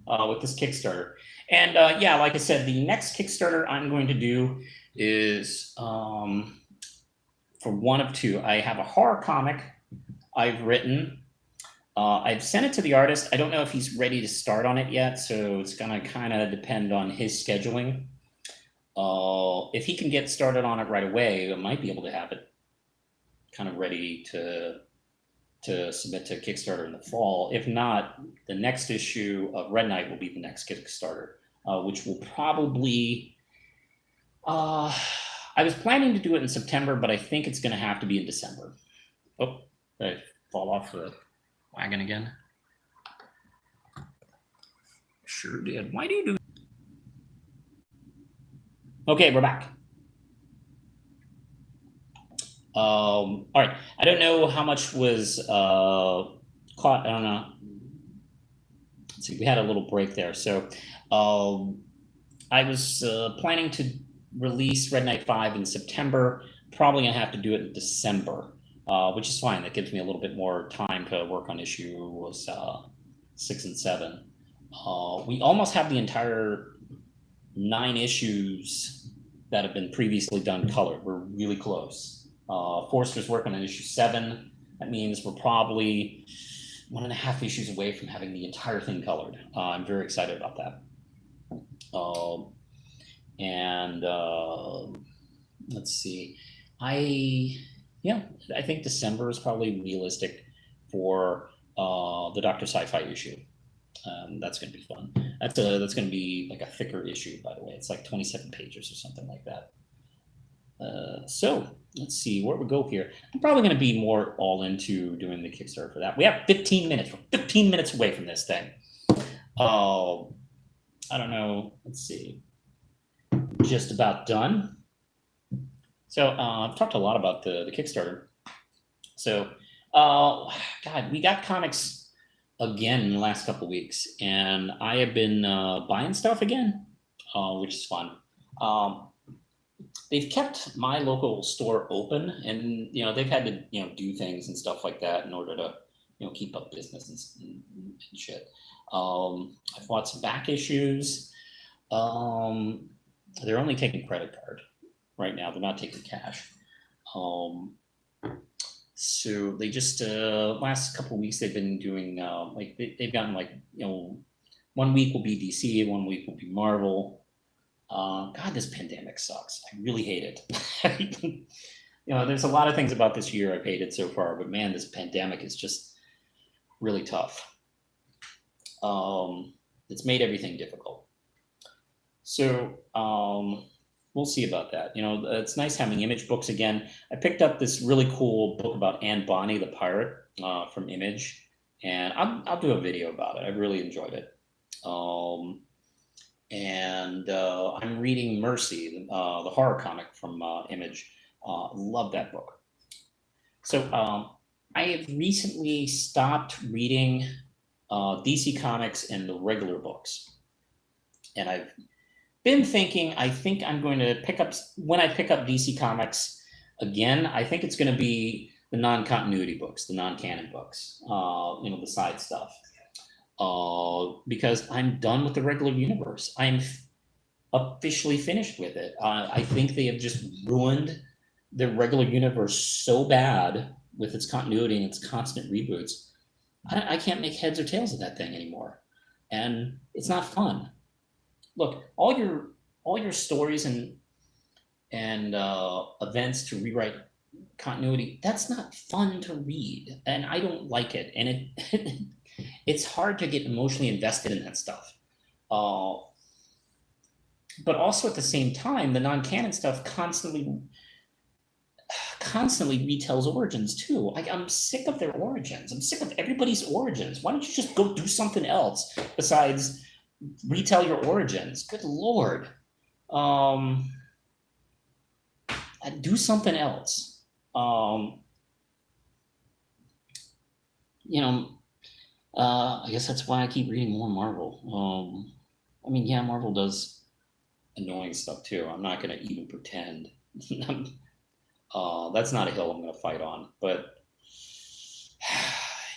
A: with this Kickstarter. And like I said, the next Kickstarter I'm going to do is for one of two. I have a horror comic I've written. I've sent it to the artist. I don't know if he's ready to start on it yet, so it's going to kind of depend on his scheduling. If he can get started on it right away, I might be able to have it kind of ready to submit to Kickstarter in the fall. If not, the next issue of Red Knight will be the next Kickstarter, which will probably... I was planning to do it in September, but I think it's going to have to be in December. Oh, did I fall off the wagon again? Sure did. Why do you do? Okay, we're back. All right. I don't know how much was caught. I don't know. Let's see. We had a little break there. So I was planning to release Red Knight 5 in September. Probably going to have to do it in December. Which is fine. That gives me a little bit more time to work on issues 6 and 7. We almost have the entire 9 issues that have been previously done colored. We're really close. Forster's working on issue 7. That means we're probably 1.5 issues away from having the entire thing colored. I'm very excited about that. Let's see. I think December is probably realistic for the Dr. Sci-Fi issue. That's going to be fun. That's going to be like a thicker issue, by the way. It's like 27 pages or something like that. So let's see where we go here. I'm probably going to be more all into doing the Kickstarter for that. We have 15 minutes. We're 15 minutes away from this thing. I don't know. Let's see. Just about done. So I've talked a lot about the Kickstarter. So, God, we got comics again in the last couple of weeks, and I have been buying stuff again, which is fun. they've kept my local store open, and they've had to do things and stuff like that in order to keep up business and shit. I've bought some back issues. They're only taking credit card right now. They're not taking cash. So they just last couple of weeks they've been doing like they've gotten like 1 week will be DC, 1 week will be Marvel. God, this pandemic sucks. I really hate it. There's a lot of things about this year I've hated so far, but man, this pandemic is just really tough. It's made everything difficult. So we'll see about that. It's nice having Image books again. I picked up this really cool book about Anne Bonny, the pirate, from Image, and I'll do a video about it. I really enjoyed it. And I'm reading Mercy, the horror comic from Image. Love that book. So I have recently stopped reading DC Comics and the regular books. And I've been thinking, I think I'm going to when I pick up DC Comics again, I think it's going to be the non-continuity books, the non-canon books, the side stuff. Because I'm done with the regular universe. I'm officially finished with it. I think they have just ruined the regular universe so bad with its continuity and its constant reboots. I can't make heads or tails of that thing anymore, and it's not fun. Look, all your stories and events to rewrite continuity, that's not fun to read, and I don't like it, and it's hard to get emotionally invested in that stuff. But also at the same time, the non-canon stuff constantly retells origins too. I'm sick of their origins. I'm sick of everybody's origins. Why don't you just go do something else besides retell your origins? Good Lord. Do something else. I guess that's why I keep reading more Marvel. Marvel does annoying stuff too. I'm not going to even pretend. That's not a hill I'm going to fight on. But,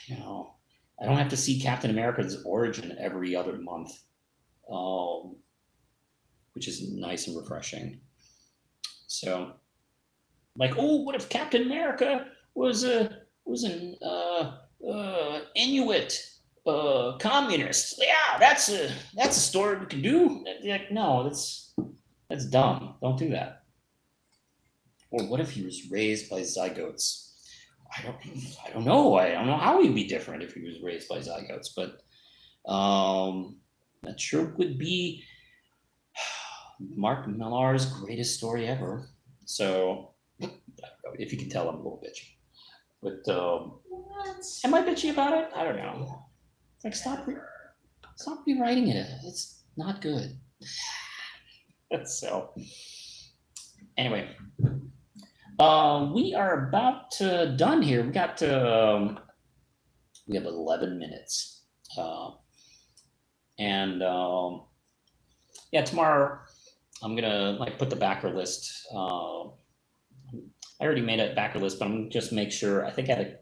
A: I don't have to see Captain America's origin every other month, which is nice and refreshing. So, what if Captain America was an Inuit communist? Yeah, that's a story we can do. No, that's dumb. Don't do that. Or what if he was raised by zygotes? I don't know. I don't know how he'd be different if he was raised by zygotes, but that sure would be Mark Millar's greatest story ever. So, if you can tell, I'm a little bitchy. But am I bitchy about it? I don't know. It's like stop rewriting it. It's not good. So, anyway. We are about done here. We have 11 minutes. Tomorrow I'm gonna put the backer list. I already made a backer list, but I'm gonna just make sure. I think I had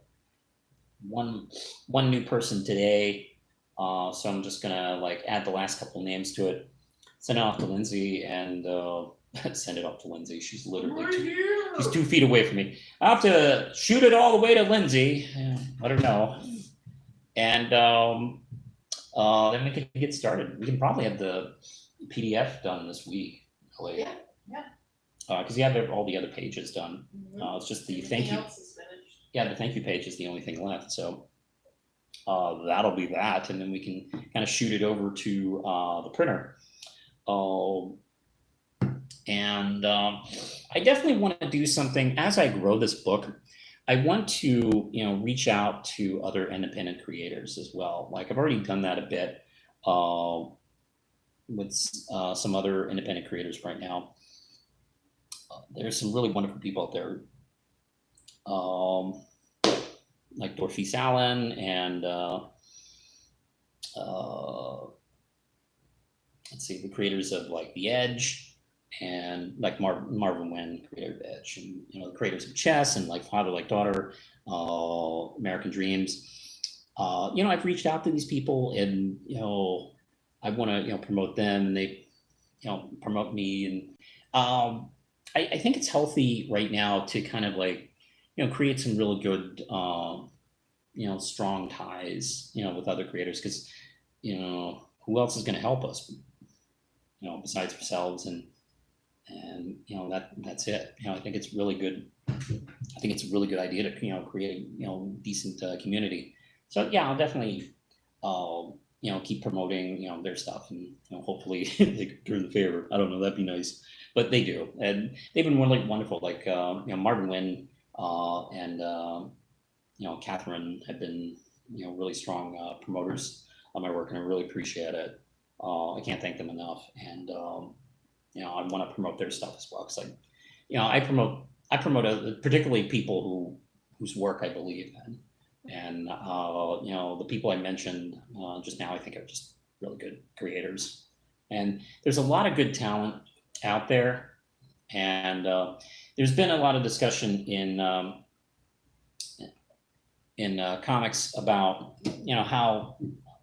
A: one new person today, so I'm just gonna add the last couple names to it, send it off to Lindsay, and send it up to Lindsay. She's literally she's 2 feet away from me. I have to shoot it all the way to Lindsay. Let her know, and then we can get started. We can probably have the PDF done this week.
B: Yeah.
A: Because you have all the other pages done. It's just the thank you. Yeah, the thank you page is the only thing left. So that'll be that, and then we can kind of shoot it over to the printer. I definitely want to do something as I grow this book. I want to, reach out to other independent creators as well. I've already done that a bit with some other independent creators right now. There's some really wonderful people out there, like Dorothy Allen and let's see, the creators of The Edge. and like Marvin Wynn, creator of Edge, and the creators of Chess and like Father Like Daughter, American Dreams. I've reached out to these people, and I want to promote them, and they promote me, and I think it's healthy right now to kind of like create some really good strong ties with other creators, because who else is going to help us besides ourselves, and that's it. I think it's really good. I think it's a really good idea to create decent community. So yeah, I'll definitely keep promoting their stuff, and hopefully they could turn the favor. I don't know, that'd be nice, but they do, and they've been really wonderful. Like Marvin Wynn and Catherine have been really strong promoters of my work, and I really appreciate it. I can't thank them enough, and I want to promote their stuff as well, because I promote particularly people whose work I believe in, and the people I mentioned just now, I think are just really good creators, and there's a lot of good talent out there, and there's been a lot of discussion in comics about how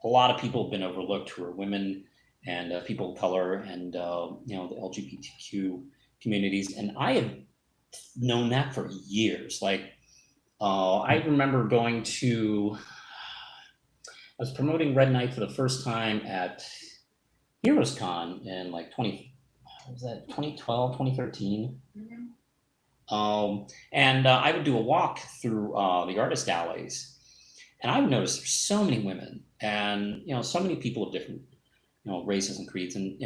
A: a lot of people have been overlooked who are women and people of color, and the LGBTQ communities, and I have known that for years. Like I remember going to, I was promoting Red Knight for the first time at Heroes Con in like 2012, 2013. And I would do a walk through the artist alleys, and I would notice there's so many women, and so many people of different races and creeds, and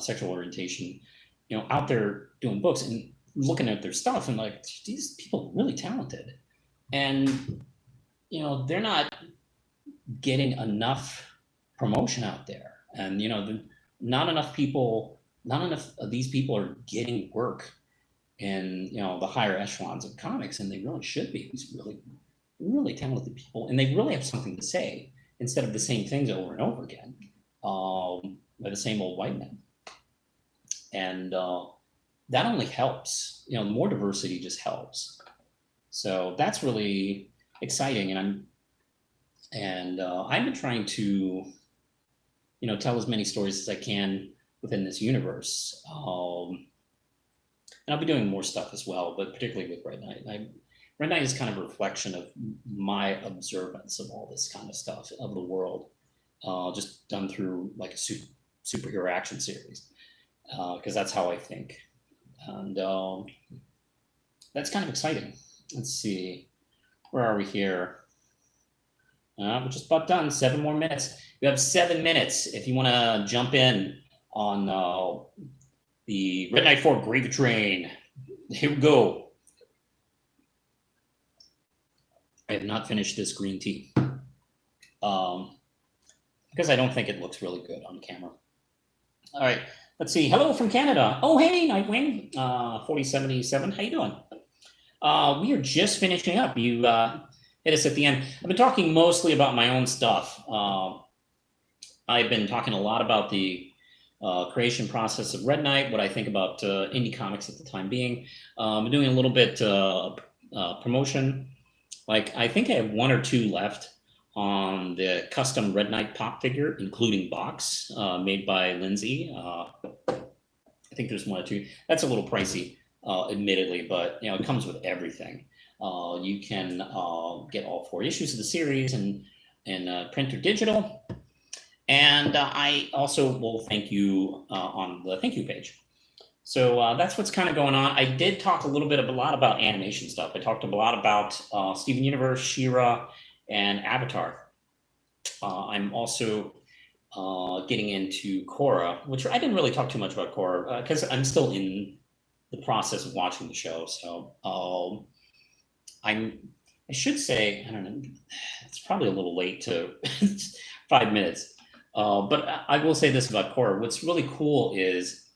A: sexual orientation, out there doing books and looking at their stuff, and like, these people are really talented, and they're not getting enough promotion out there, and not enough of these people are getting work in the higher echelons of comics, and they really should be. These really, really talented people, and they really have something to say instead of the same things over and over again by the same old white men. And that only helps. More diversity just helps. So that's really exciting, and I've been trying to tell as many stories as I can within this universe. And I'll be doing more stuff as well, but particularly with Red Knight. Red Knight is kind of a reflection of my observance of all this kind of stuff of the world, just done through like a superhero action series, because that's how I think, and that's kind of exciting. Let's see, where are we here? We're just about done. 7 more minutes. You have 7 minutes if you want to jump in on the Red Knight 4 Gravy Train. Here we go. I have not finished this green tea because I don't think it looks really good on camera. All right, let's see. Hello from Canada. Oh, hey, Nightwing 4077. How you doing? We are just finishing up. You hit us at the end. I've been talking mostly about my own stuff. I've been talking a lot about the creation process of Red Knight, what I think about indie comics at the time being. I'm doing a little bit promotion. Like, I think I have 1 or 2 left on the custom Red Knight pop figure, including box, made by Lindsay. I think there's 1 or 2. That's a little pricey, admittedly, but it comes with everything. You can get all 4 issues of the series in print or digital. And I also will thank you on the thank you page. So that's what's kind of going on. I did talk a lot about animation stuff. I talked a lot about Steven Universe, She-Ra, and Avatar. I'm also getting into Korra, which I didn't really talk too much about Korra because I'm still in the process of watching the show. So I should say, I don't know, it's probably a little late to 5 minutes. But I will say this about Korra. What's really cool is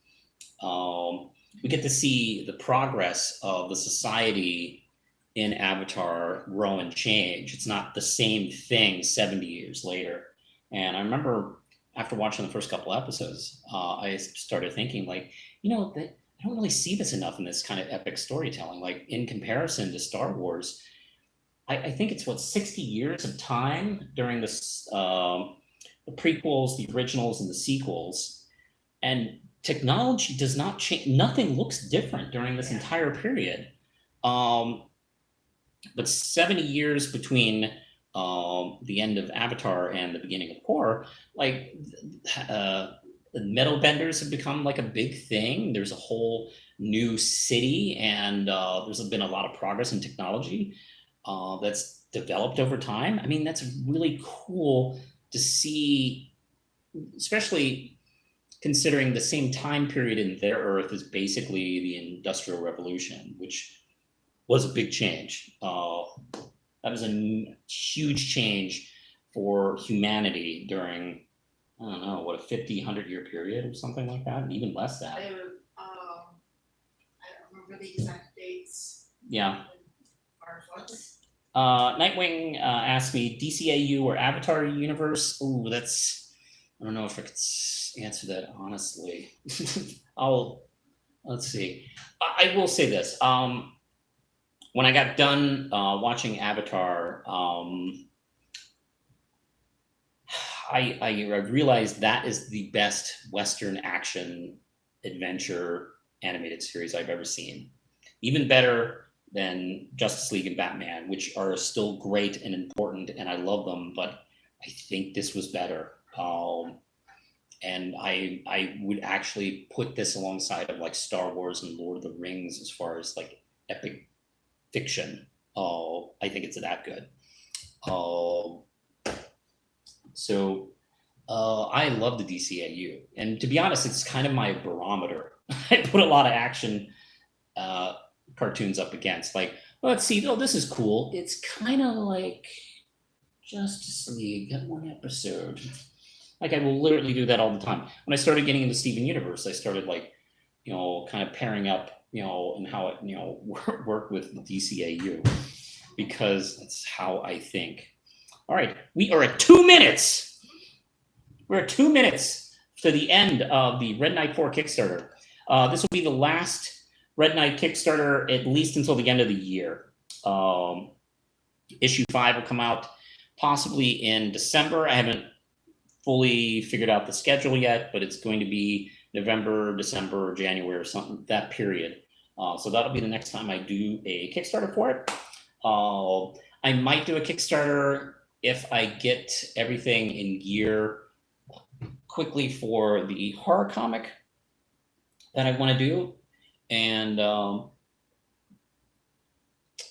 A: we get to see the progress of the society in Avatar grow and change. It's not the same thing 70 years later. And I remember after watching the first couple episodes, I started thinking like, that I don't really see this enough in this kind of epic storytelling. Like in comparison to Star Wars, I think it's 60 years of time during this, the prequels, the originals, and the sequels, and technology does not change. Nothing looks different during this entire period. But 70 years between the end of Avatar and the beginning of Korra, like the metal benders have become like a big thing. There's a whole new city, and there's been a lot of progress in technology that's developed over time. I mean, that's really cool to see, especially considering the same time period in their Earth is basically the Industrial Revolution, which was a big change. That was a huge change for humanity during, I don't know, what, a 50, 100-year period or something like that, even less than.
B: I don't remember the exact dates.
A: Yeah.
B: As
A: Nightwing asked me, DCAU or Avatar universe? Ooh, that's, I don't know if I could answer that honestly. Let's see. I will say this. When I got done watching Avatar, I realized that is the best Western action adventure animated series I've ever seen. Even better than Justice League and Batman, which are still great and important, and I love them, but I think this was better. And I would actually put this alongside of like Star Wars and Lord of the Rings as far as like epic fiction. I think it's that good. So I love the DCAU, and to be honest, it's kind of my barometer. I put a lot of action cartoons up against, like, let's see, oh, this is cool. It's kind of like Justice League, got one episode. Like, I will literally do that all the time. When I started getting into Steven Universe, I started like, kind of pairing up, and how it, work with the DCAU, because that's how I think. All right, we are at 2 minutes. We're at 2 minutes to the end of the Red Knight 4 Kickstarter. This will be the last Red Knight Kickstarter, at least until the end of the year. Issue 5 will come out possibly in December. I haven't fully figured out the schedule yet, but it's going to be November, December, January, or something, that period. So that'll be the next time I do a Kickstarter for it. I might do a Kickstarter if I get everything in gear quickly for the horror comic that I want to do. And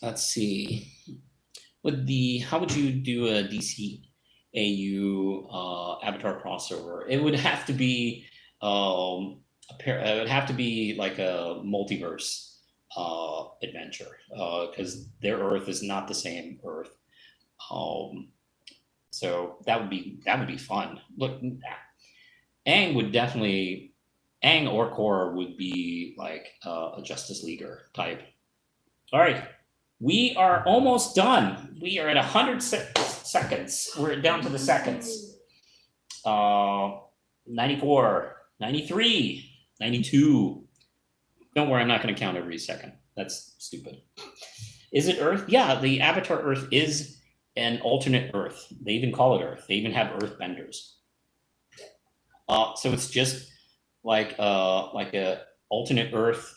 A: let's see, how would you do a DCAU Avatar crossover? It would have to be it would have to be like a multiverse adventure, because their Earth is not the same Earth. So that would be fun. Look, Aang or Korra would be like a Justice Leaguer type. All right, we are almost done. We are at 100 seconds. We're down to the seconds. 94, 93, 92. Don't worry, I'm not going to count every second. That's stupid. Is it Earth? Yeah, the Avatar Earth is an alternate Earth. They even call it Earth. They even have Earth benders. So it's just like a alternate Earth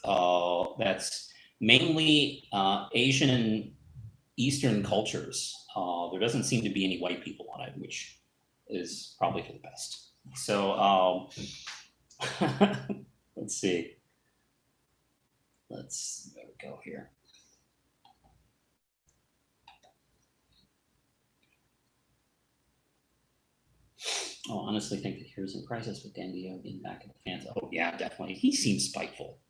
A: that's mainly Asian and Eastern cultures. There doesn't seem to be any white people on it, which is probably for the best. So let's see. There we go here. I honestly think that Heroes in Crisis with Dan Dio getting back at the fans. Oh yeah, definitely. He seems spiteful.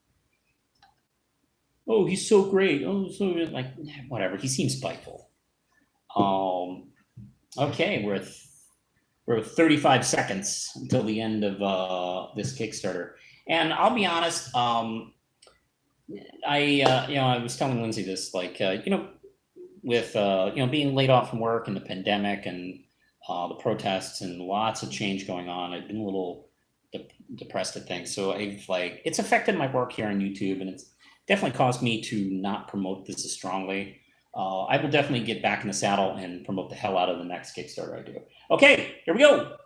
A: Oh, he's so great. Oh, so like whatever. He seems spiteful. Okay, we're 35 seconds until the end of this Kickstarter, and I'll be honest. I was telling Lindsay this, like with being laid off from work and the pandemic and the protests and lots of change going on. I've been a little depressed at things. So it's affected my work here on YouTube, and it's definitely caused me to not promote this as strongly. I will definitely get back in the saddle and promote the hell out of the next Kickstarter I do. Okay, here we go.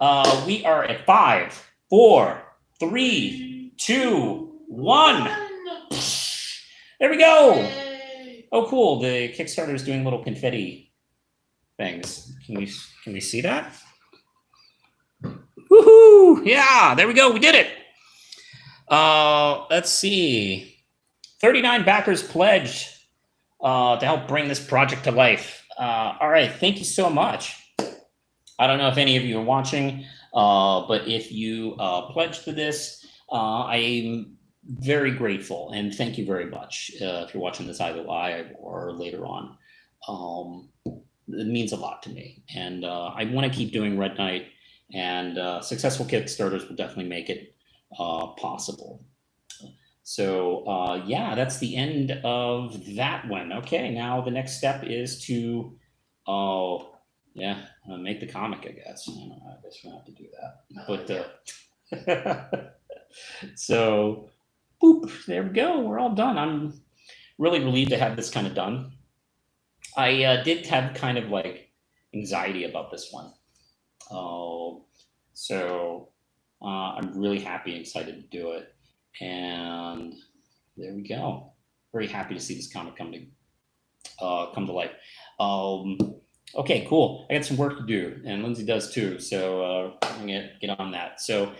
A: We are at 5, 4, 3, 2, 1. There we go.
B: Yay.
A: Oh, cool. The Kickstarter is doing little confetti things. Can we see that? Woohoo! Yeah, there we go. We did it. Let's see. 39 backers pledged to help bring this project to life. All right, thank you so much. I don't know if any of you are watching, but if you pledged to this, I'm very grateful and thank you very much. If you're watching this either live or later on, it means a lot to me. And I want to keep doing Red Knight, and successful Kickstarters will definitely make it possible. So yeah, that's the end of that one. Okay, now the next step is to, make the comic, I guess. I guess we're gonna have to do that. But so, boop, there we go. We're all done. I'm really relieved to have this kind of done. I did have kind of like anxiety about this one. So I'm really happy and excited to do it. And there we go. Very happy to see this comic come to life. Okay, cool. I got some work to do, and Lindsay does too. So I'm gonna get on that. So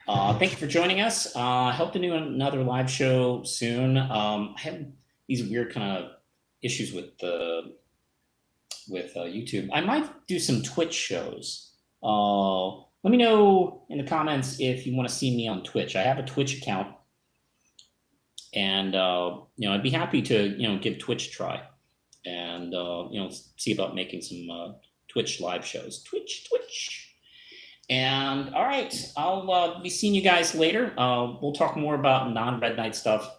A: thank you for joining us. I hope to do another live show soon. I have these weird kind of issues with YouTube. I might do some Twitch shows. Let me know in the comments if you want to see me on Twitch. I have a Twitch account, and I'd be happy to give Twitch a try, and see about making some Twitch live shows. Twitch. And all right, I'll be seeing you guys later. We'll talk more about non-Red Knight stuff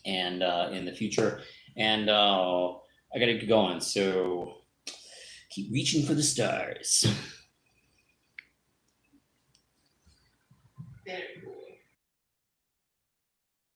A: and in the future. And I gotta get going, so keep reaching for the stars.
B: Very cool.